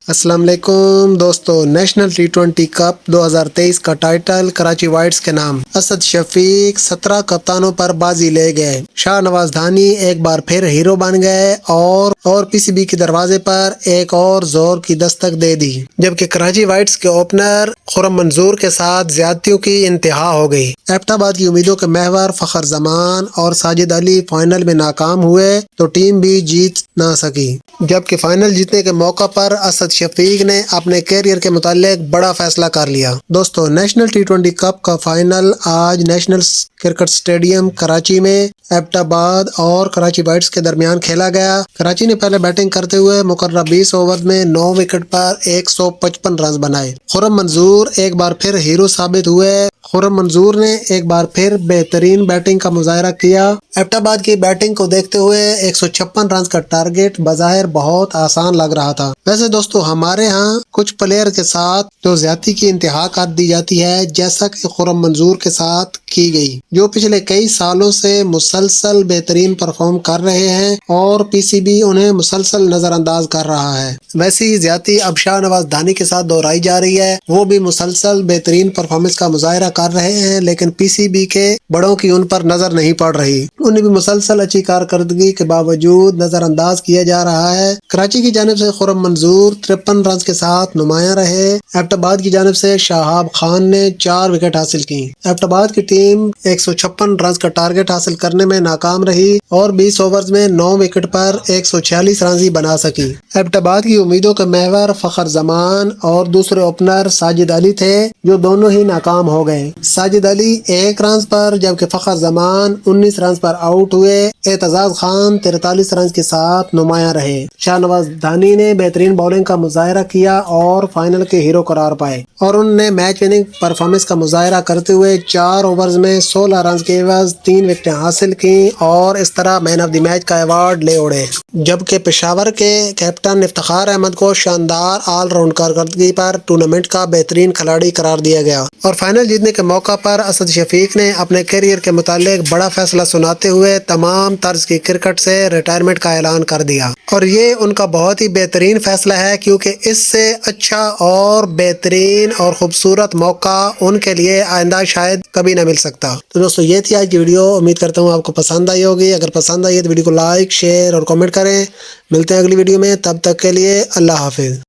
السلام علیکم دوستو، نیشنل ٹی20 کپ 2023 کا ٹائٹل کراچی وائٹس کے نام۔ اسد شفیق 17 کپتانوں پر بازی لے گئے۔ شاہ نواز دھانی ایک بار پھر ہیرو بن گئے اور پی سی بی کے دروازے پر ایک اور زور کی دستک دے دی، جبکہ کراچی وائٹس کے اوپنر خرم منظور کے ساتھ زیادتیوں کی انتہا ہو گئی۔ ایبٹ آباد کی امیدوں کے محور فخر زمان اور ساجد علی فائنل میں ناکام ہوئے تو ٹیم بھی جیت نہ سکی، جبکہ فائنل جیتنے کے موقع پر اسد شفیق نے اپنے کیریئر کے متعلق بڑا فیصلہ کر لیا۔ دوستو، نیشنل ٹی20 کپ کا فائنل آج نیشنل کرکٹ اسٹیڈیم کراچی میں ایبٹ آباد اور کراچی وائٹس کے درمیان کھیلا گیا۔ کراچی نے پہلے بیٹنگ کرتے ہوئے مقررہ 20 اوورز میں 9 وکٹ پر 155 رنز بنائے۔ خرم منظور ایک بار پھر ہیرو ثابت ہوئے۔ خرم منظور نے ایک بار پھر بہترین بیٹنگ کا مظاہرہ کیا۔ ایبٹ آباد کی بیٹنگ کو دیکھتے ہوئے 156 رنز کا ٹارگٹ بظاہر بہت آسان لگ رہا تھا۔ ویسے دوستو، ہمارے ہاں کچھ پلیئر کے ساتھ جو زیادتی کی انتہا کر دی جاتی ہے، جیسا کہ خرم منظور کے ساتھ کی گئی، جو پچھلے کئی سالوں سے مسلسل بہترین پرفارم کر رہے ہیں اور پی سی بی انہیں مسلسل نظر انداز کر رہا ہے۔ ویسی زیادتی اب شاہ نواز دھانی کے ساتھ دہرائی جا رہی ہے۔ وہ بھی مسلسل بہترین پرفارمنس کا مظاہرہ کر رہے ہیں، لیکن پی سی بی کے بڑوں کی ان پر نظر نہیں پڑ رہی۔ انہیں بھی مسلسل اچھی کارکردگی کے باوجود نظر انداز کیا جا رہا ہے۔ کراچی کی جانب سے خرم منظور 53 رنز کے ساتھ نمایاں رہے۔ ایبٹ آباد کی جانب سے شہاب خان نے 4 وکٹ حاصل کی۔ ایبٹ آباد کی ٹیم 156 رنز کا ٹارگٹ حاصل کرنے میں ناکام رہی اور 20 اوورز میں 9 وکٹ پر 146 رنز ہی بنا سکی۔ ایبٹ آباد کی امیدوں کے محور فخر زمان اور دوسرے اوپنر ساجد علی تھے، جو دونوں ہی ناکام ہو گئے۔ ساجد علی 1 رنز پر جبکہ فخر زمان 19 رنز پر آؤٹ ہوئے۔ اعتزاز خان 43 رنز کے ساتھ نمایاں رہے۔ شاہ نواز دھانی نے بہترین بولنگ کا مظاہرہ کیا اور فائنل کے ہیرو قرار پائے، اور انہوں نے میچ وننگ پرفارمنس کا مظاہرہ کرتے ہوئے 4 اوورز میں 16 رنز کے عوض 3 وکٹیں حاصل کی اور اس طرح مین آف دی میچ کا ایوارڈ لے اڑے، جبکہ پشاور کے کیپٹن افتخار احمد کو شاندار آل راؤنڈ کارکردگی پر ٹورنامنٹ کا بہترین کھلاڑی قرار دیا گیا۔ اور فائنل جیتنے کے موقع پر اسد شفیق نے اپنے کیریئر کے متعلق بڑا فیصلہ سناتے ہوئے تمام طرز کی کرکٹ سے ریٹائرمنٹ کا اعلان کر دیا، اور یہ ان کا بہت ہی بہترین فیصلہ ہے، کیونکہ اس سے اچھا اور بہترین اور خوبصورت موقع ان کے لیے آئندہ شاید کبھی نہ مل سکتا۔ تو دوستو، یہ تھی آج کی ویڈیو۔ امید کرتا ہوں آپ کو پسند آئی ہوگی۔ اگر پسند آئی ہے تو ویڈیو کو لائک، شیئر اور کامنٹ کریں۔ ملتے ہیں اگلی ویڈیو میں، تب تک کے لیے اللہ حافظ۔